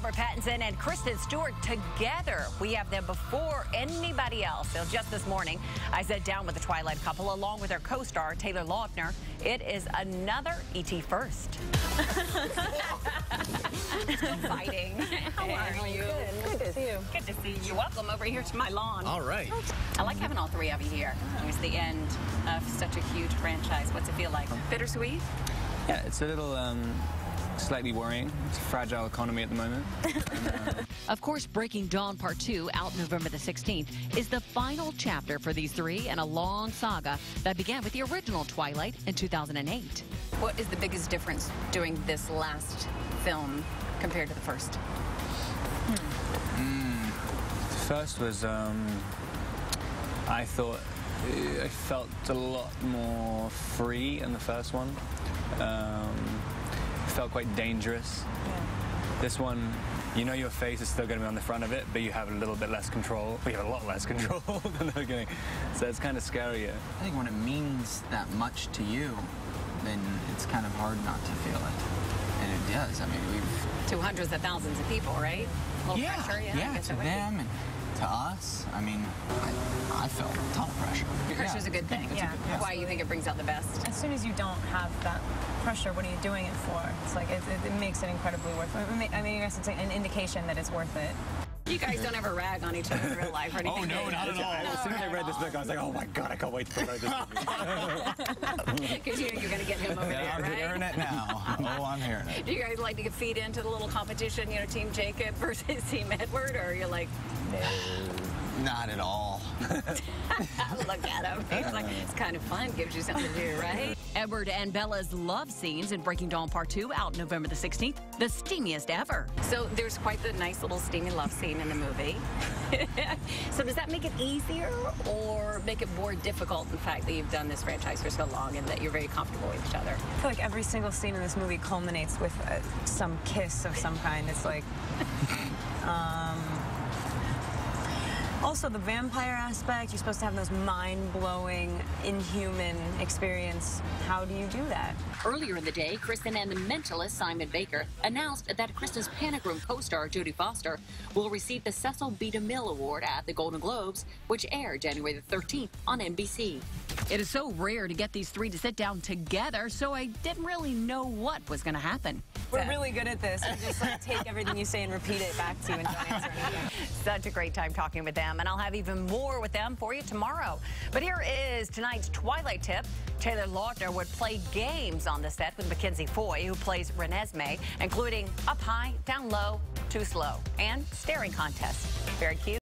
Robert Pattinson and Kristen Stewart together. We have them before anybody else. So just this morning, I sat down with the Twilight couple along with their co-star, Taylor Lautner. It is another E.T. first. Fighting. How are you? Good to see you. Good to see you. Welcome over here to my lawn. All right. I like having all three of you here. It's the end of such a huge franchise. What's it feel like? Bittersweet? Yeah, it's a little slightly worrying. It's a fragile economy at the moment. Of course, Breaking Dawn Part 2, out November the 16th, is the final chapter for these three in a long saga that began with the original Twilight in 2008. What is the biggest difference doing this last film compared to the first? The first was, I thought, I felt a lot more free in the first one. Felt quite dangerous. Yeah. This one, you know your face is still going to be on the front of it, but you have a little bit less control. You have a lot less control than the beginning. So it's kind of scarier. I think when it means that much to you, then it's kind of hard not to feel it. And it does. I mean, we've... To hundreds of thousands of people, right? A little pressure, I yeah, guess to that would be. them and to us. I mean, I felt a ton of pressure. Pressure's a good thing. Yeah. Why you think it brings out the best? As soon as you don't have that pressure, what are you doing it for? It's like, it makes it incredibly worth it. I mean, I guess it's an indication that it's worth it. You guys don't ever rag on each other in real life or anything. Oh, no, not at all. As soon as I read this book, I was like, oh, my God, I can't wait to write this movie. Because you know you're going to get him over there, I'm right? hearing it now. Oh, I'm hearing it. Do you guys like to feed into the little competition, you know, Team Jacob versus Team Edward, or you're like... Not at all. Look at him. He's like, it's kind of fun. Gives you something to do, right? Edward and Bella's love scenes in Breaking Dawn Part 2, out November the 16th, the steamiest ever. So there's quite the nice little steamy love scene in the movie. So does that make it easier or make it more difficult, the fact that you've done this franchise for so long and that you're very comfortable with each other? I feel like every single scene in this movie culminates with some kiss of some kind. It's like... Also, the vampire aspect, you're supposed to have those mind-blowing, inhuman experience. How do you do that? Earlier in the day, Kristen and the mentalist Simon Baker announced that Kristen's Panic Room co-star Jodie Foster will receive the Cecil B. DeMille Award at the Golden Globes, which aired January the 13th on NBC. It is so rare to get these three to sit down together, so I didn't really know what was going to happen. We're really good at this. We just like take everything you say and repeat it back to you and don't answer anything. Such a great time talking with them, and I'll have even more with them for you tomorrow. But here is tonight's Twilight tip. Taylor Lautner would play games on the set with Mackenzie Foy, who plays Renesmee, including up high, down low, too slow, and staring contests. Very cute.